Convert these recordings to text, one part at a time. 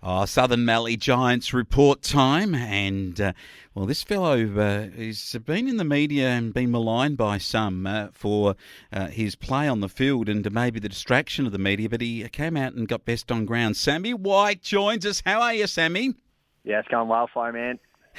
Oh, Southern Mallee Giants report time. And, well, this fellow has been in the media and been maligned by some for his play on the field and maybe the distraction of the media, but he came out and got best on ground. Sammy White joins us. How are you, Sammy? Yeah, it's going well, man.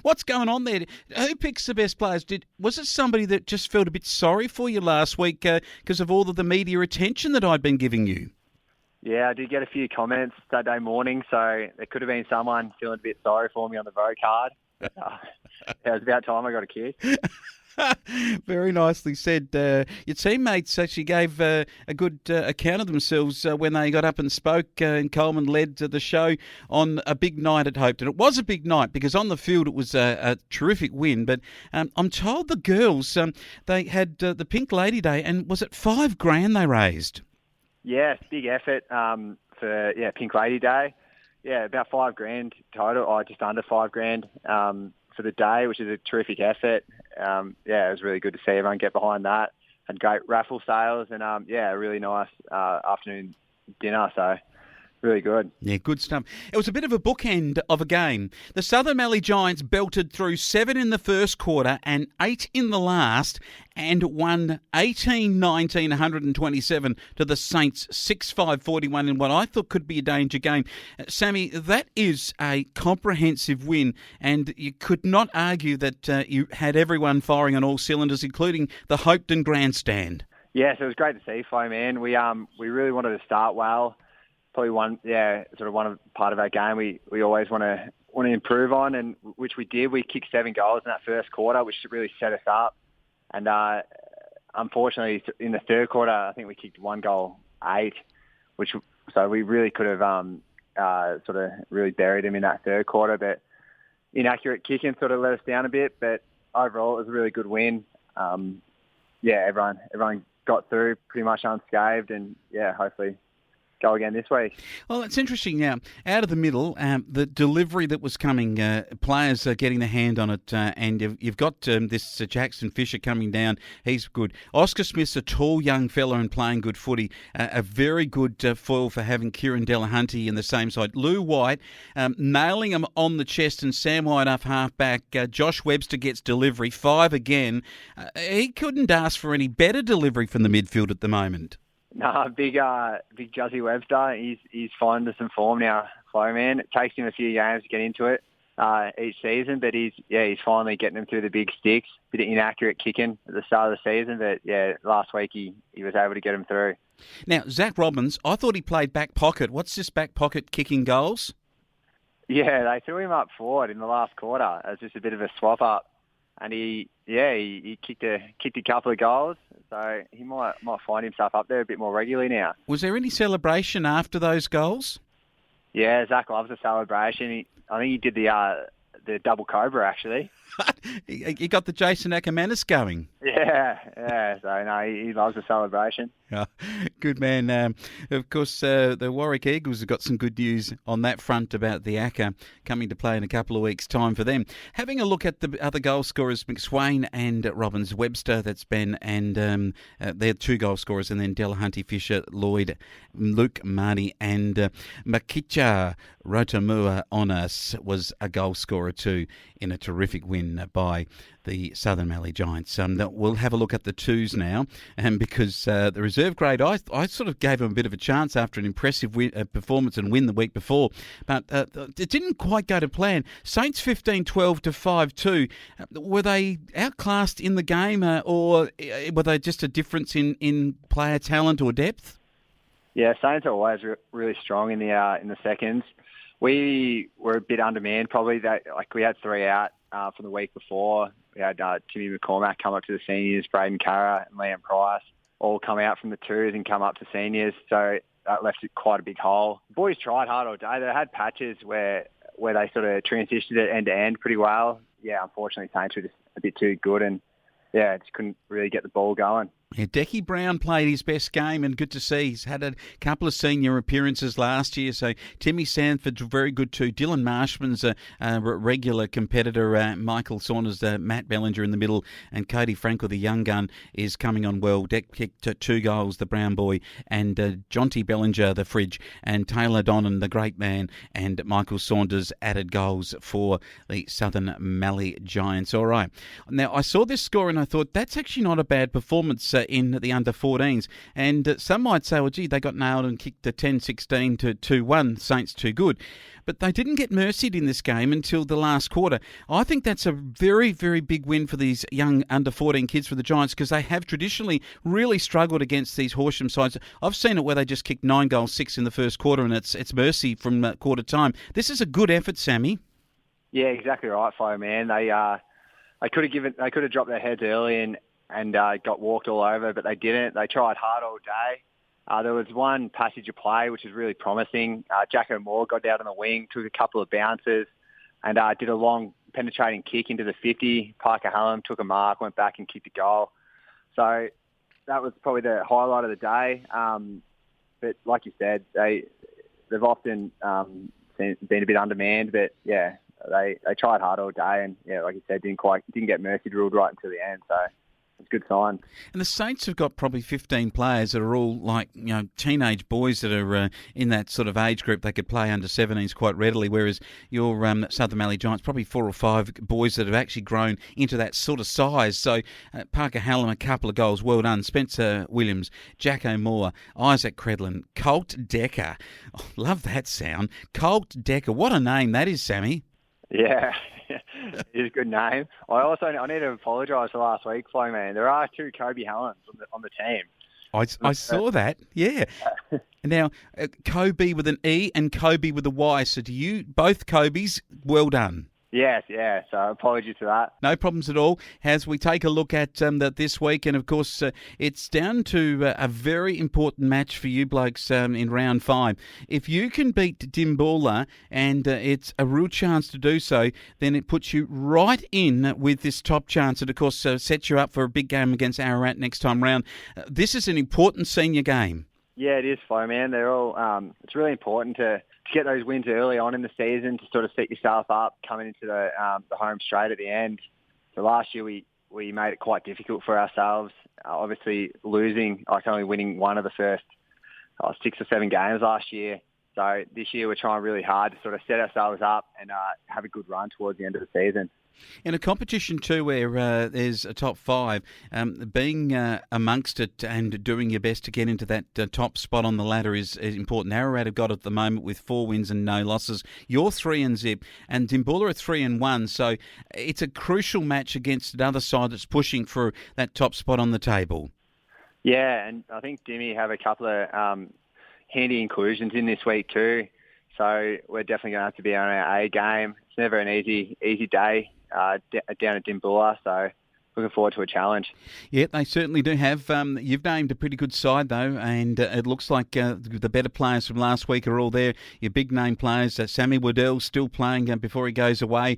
What's going on there? Who picks the best players? Was it somebody that just felt a bit sorry for you last week because of all of the media attention that I'd been giving you? Yeah, I did get a few comments Saturday morning, so there could have been someone feeling a bit sorry for me on the vote card. It was about time I got a kick. Very nicely said. Your teammates actually gave a good account of themselves when they got up and spoke, and Coleman led the show on a big night at Hope. And it was a big night because on the field it was a terrific win. But I'm told the girls, they had the Pink Lady Day, and was it $5,000 they raised? Yeah, big effort for Pink Lady Day. Yeah, about $5,000 total, or just under $5,000 for the day, which is a terrific effort. It was really good to see everyone get behind that. Had great raffle sales and a really nice afternoon dinner. So really good. Yeah, good stuff. It was a bit of a bookend of a game. The Southern Mallee Giants belted through 7 in the first quarter and 8 in the last and won 18-19, 127 to the Saints, 6-5-41 in what I thought could be a danger game. Sammy, that is a comprehensive win, and you could not argue that you had everyone firing on all cylinders, including the Hopetoun grandstand. Yeah, so it was great to see, Flo, man. We really wanted to start well. Probably one part of our game we always want to improve on, and which we did. We kicked 7 goals in that first quarter, which really set us up. And unfortunately, in the third quarter, I think we kicked 1 goal 8, so we really could have sort of really buried them in that third quarter. But inaccurate kicking sort of let us down a bit. But overall, it was a really good win. Everyone got through pretty much unscathed, and hopefully go again this week. Well, it's interesting now. Out of the middle, the delivery that was coming, players are getting the hand on it, and you've got this Jackson Fisher coming down. He's good. Oscar Smith's a tall young fella and playing good footy. A very good foil for having Kieran Delahunty in the same side. Lou White nailing him on the chest, and Sam White up half back. Josh Webster gets delivery. 5 again. He couldn't ask for any better delivery from the midfield at the moment. No, big Juzzy Webster. He's finding some form now, Flo, man. It takes him a few games to get into it each season, but he's finally getting them through the big sticks. Bit of inaccurate kicking at the start of the season, but last week he was able to get him through. Now, Zach Robbins, I thought he played back pocket. What's this back pocket kicking goals? Yeah, they threw him up forward in the last quarter. It was just a bit of a swap up. And he kicked a couple of goals, so he might find himself up there a bit more regularly now. Was there any celebration after those goals? Yeah, Zach loves a celebration. I think he did the double cobra actually. He got the Jason Ackermanis going. Yeah. So no, he loves a celebration. Oh, good man. Of course, the Warwick Eagles have got some good news on that front about the Acker coming to play in a couple of weeks' time for them. Having a look at the other goal scorers, McSwain and Robbins, Webster, that's Ben, and they're 2 goal scorers, and then Delahunty, Fisher, Lloyd, Luke, Marty, and Makicha Rotamua Onas was a goal scorer too in a terrific win by the Southern Mallee Giants. We'll have a look at the twos now, and because the reserve grade, I sort of gave them a bit of a chance after an impressive performance and win the week before, but it didn't quite go to plan. Saints 15-12 to 5-2. Were they outclassed in the game, or were they just a difference in player talent or depth? Yeah, Saints are always really strong in the seconds. We were a bit undermanned probably. We had 3 out from the week before. We had Timmy McCormack come up to the seniors, Braden Carra and Liam Price all come out from the twos and come up to seniors. So that left quite a big hole. The boys tried hard all day. They had patches where they sort of transitioned it end to end pretty well. Yeah, unfortunately, Saints were just a bit too good and just couldn't really get the ball going. Yeah, Decky Brown played his best game, and good to see. He's had a couple of senior appearances last year, so Timmy Sanford's very good too. Dylan Marshman's a regular competitor. Michael Saunders, Matt Bellinger in the middle, and Cody Frankel, the young gun, is coming on well. Deck kicked 2 goals, the Brown boy, and Jonty Bellinger, the fridge, and Taylor Donnan, the great man, and Michael Saunders added goals for the Southern Mallee Giants. All right. Now, I saw this score and I thought, that's actually not a bad performance in the under-14s. And some might say, well, gee, they got nailed and kicked the 10-16 to 2-1. Saints too good. But they didn't get mercied in this game until the last quarter. I think that's a very, very big win for these young under-14 kids for the Giants, because they have traditionally really struggled against these Horsham sides. I've seen it where they just kicked 9 goals, 6 in the first quarter, and it's mercy from quarter time. This is a good effort, Sammy. Yeah, exactly right, Flo, man. They could have dropped their heads early and got walked all over, but they didn't. They tried hard all day. There was one passage of play which was really promising. Jacko Moore got down on the wing, took a couple of bounces, and did a long penetrating kick into the 50. Parker Hallam took a mark, went back and kicked a goal. So that was probably the highlight of the day. But like you said, they've often been a bit undermanned, but yeah, they tried hard all day, and yeah, like you said, didn't get mercy ruled right until the end. So it's a good sign. And the Saints have got probably 15 players that are all like, teenage boys that are in that sort of age group. They could play under 17s quite readily, whereas your Southern Mallee Giants, probably 4 or 5 boys that have actually grown into that sort of size. So Parker Hallam, a couple of goals, well done. Spencer Williams, Jacko Moore, Isaac Credlin, Colt Decker. Oh, love that sound. Colt Decker. What a name that is, Sammy. Yeah. It's a good name. I need to apologise for last week, Flo, man. There are 2 Kobe Hallans on the team. I saw that, yeah. Now, Kobe with an E and Kobe with a Y. So do you, both Kobes, well done. Yes, yeah. So apologies for that. No problems at all. As we take a look at this week, and of course, it's down to a very important match for you blokes in round 5. If you can beat Dimboola, and it's a real chance to do so, then it puts you right in with this top chance, and of course sets you up for a big game against Ararat next time round. This is an important senior game. Yeah, it is, Flo, man. They're all. It's really important to get those wins early on in the season to sort of set yourself up coming into the home straight at the end. So last year we made it quite difficult for ourselves. Obviously losing, only winning one of the first 6 or 7 games last year. So this year we're trying really hard to sort of set ourselves up and have a good run towards the end of the season. In a competition too where there's a top 5, being amongst it and doing your best to get into that top spot on the ladder is important. Ararat have got at the moment with 4 wins and no losses. You're 3-0, and Dimboola are 3-1. So it's a crucial match against another side that's pushing for that top spot on the table. Yeah, and I think Dimmy have a couple of handy inclusions in this week too. So we're definitely going to have to be on our A game. It's never an easy day down at Dimboola, so looking forward to a challenge. Yeah, they certainly do have. You've named a pretty good side, though, and it looks like the better players from last week are all there. Your big-name players, Sammy Waddell still playing before he goes away.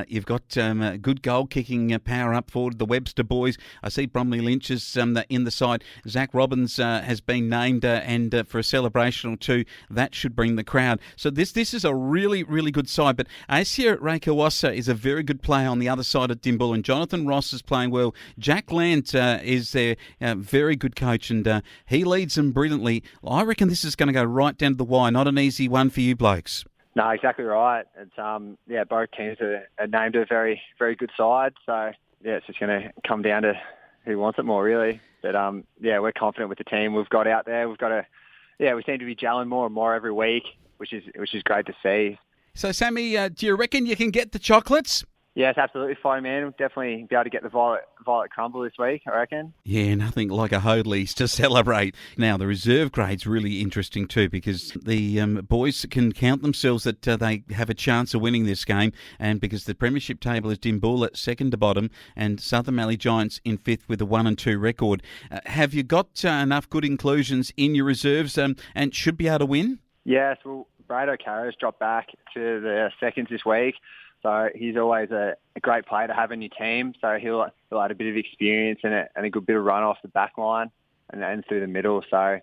You've got good goal-kicking power up forward, the Webster boys. I see Bromley Lynch is in the side. Zach Robbins has been named, and for a celebration or two, that should bring the crowd. So this is a really, really good side. But Asia Rakawasa is a very good player on the other side of Dimboola, and Jonathan Ross is playing well. Jack Lant is their very good coach, and he leads them brilliantly. I reckon this is going to go right down to the wire. Not an easy one for you blokes. No, exactly right. It's both teams are named a very, very good side. So yeah, it's just going to come down to who wants it more, really. But we're confident with the team we've got out there. We seem to be gelling more and more every week, which is great to see. So Sammy, do you reckon you can get the chocolates? Yes, absolutely fine, man. We'll definitely be able to get the violet crumble this week, I reckon. Yeah, nothing like a Hoadley's to celebrate. Now, the reserve grade's really interesting too, because the boys can count themselves that they have a chance of winning this game, and because the premiership table is Dimboola second to bottom and Southern Mallee Giants in 5th with a 1-2 record. Have you got enough good inclusions in your reserves and should be able to win? Yes, well, Brad O'Carroll's dropped back to the seconds this week. So he's always a great player to have in your team. So he'll add a bit of experience and a good bit of run off the back line and through the middle. So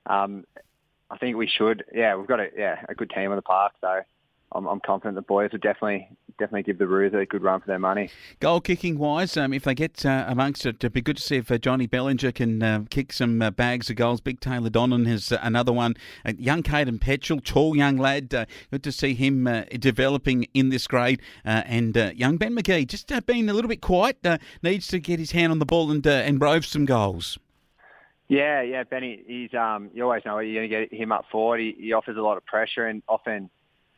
I think we should. Yeah, we've got a good team on the park. So I'm confident the boys will definitely give the Roos a good run for their money. Goal kicking wise, if they get amongst it, it'd be good to see if Johnny Bellinger can kick some bags of goals. Big Taylor Donnan has another one. Young Caden Petchell, tall young lad. Good to see him developing in this grade. And young Ben McGee, just being a little bit quiet, needs to get his hand on the ball and rove some goals. Yeah, Benny. He's you always know you're going to get him up forward. He offers a lot of pressure, and often,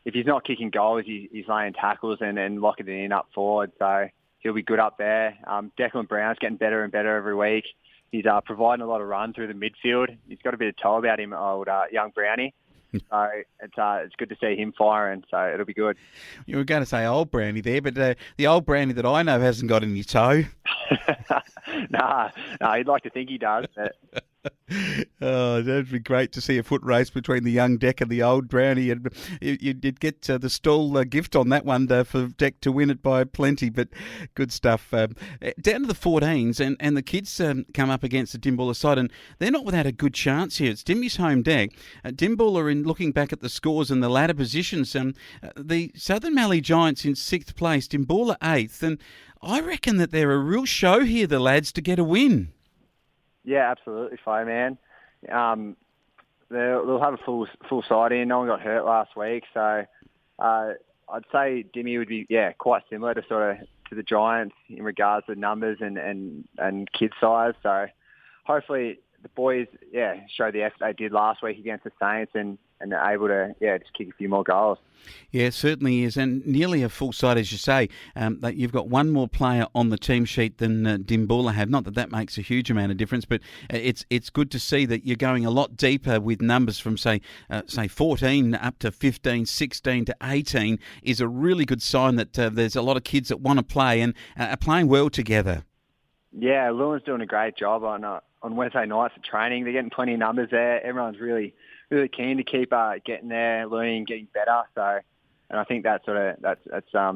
if he's not kicking goals, he's laying tackles and locking it in up forward. So he'll be good up there. Declan Brown's getting better and better every week. He's providing a lot of run through the midfield. He's got a bit of toe about him, old young Brownie. So it's good to see him firing. So it'll be good. You were going to say old Brownie there, but the old Brownie that I know hasn't got any toe. Nah, he'd like to think he does. But... Oh, that'd be great to see a foot race between the young Deck and the old Brownie. And you'd get the stall gift on that one for Deck to win it by plenty, but good stuff. Down to the 14s, and the kids come up against the Dimbulla side, and they're not without a good chance here. It's Dimmy's home deck. Dimbulla, in looking back at the scores and the ladder positions, the Southern Mallee Giants in 6th place, Dimbulla 8th, and I reckon that they're a real show here, the lads, to get a win. Yeah, absolutely, man. They'll have a full side in. No one got hurt last week, so I'd say Dimmy would be quite similar to the Giants in regards to numbers and kid size. So hopefully the boys show the effort they did last week against the Saints and are able to just kick a few more goals. Yeah, it certainly is, and nearly a full side, as you say. You've got one more player on the team sheet than Dimbulla have. Not that makes a huge amount of difference, but it's good to see that you're going a lot deeper with numbers from, say 14 up to 15, 16 to 18 is a really good sign that there's a lot of kids that want to play and are playing well together. Yeah, Lewin's doing a great job on Wednesday nights at training. They're getting plenty of numbers there. Everyone's really keen to keep getting there, learning, getting better. So, and I think that's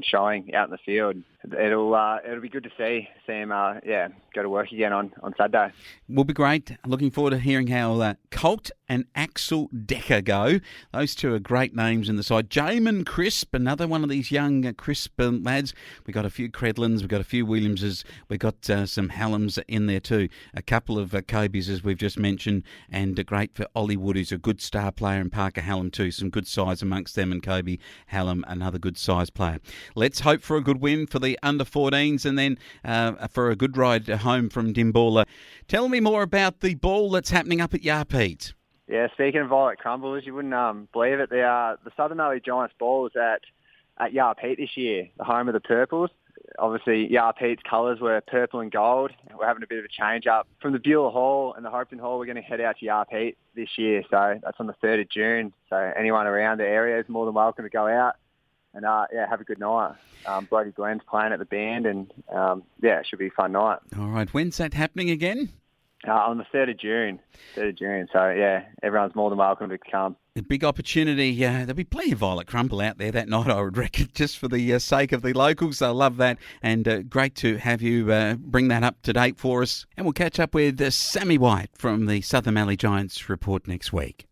showing out in the field. It'll be good to see him go to work again on Saturday. Will be great. Looking forward to hearing how Colt and Axel Decker go. Those two are great names in the side. Jamin Crisp, another one of these young crisp lads. We got a few Credlins, we got a few Williamses, we got some Hallams in there too. A couple of Cobies, as we've just mentioned, and great for Ollie Wood, who's a good star player, and Parker Hallam too. Some good size amongst them, and Kobe Hallam, another good size player. Let's hope for a good win for the under-14s and then for a good ride home from Dimbulla. Tell me more about the ball that's happening up at Yarpeat. Yeah, speaking of Violet Crumbles, you wouldn't believe it. The Southern Mallee Giants ball is at Yarpeat this year, the home of the Purples. Obviously, Yarpeat's colours were purple and gold. We're having a bit of a change-up. From the Beulah Hall and the Hopeton Hall, we're going to head out to Yarpeat this year. So that's on the 3rd of June. So anyone around the area is more than welcome to go out and have a good night. Brody Glenn's playing at the band, and it should be a fun night. All right, when's that happening again? On the 3rd of June. 3rd of June. So, everyone's more than welcome to come. A big opportunity. There'll be plenty of Violet Crumble out there that night, I would reckon, just for the sake of the locals. They'll love that. And great to have you bring that up to date for us. And we'll catch up with Sammy White from the Southern Mallee Giants report next week.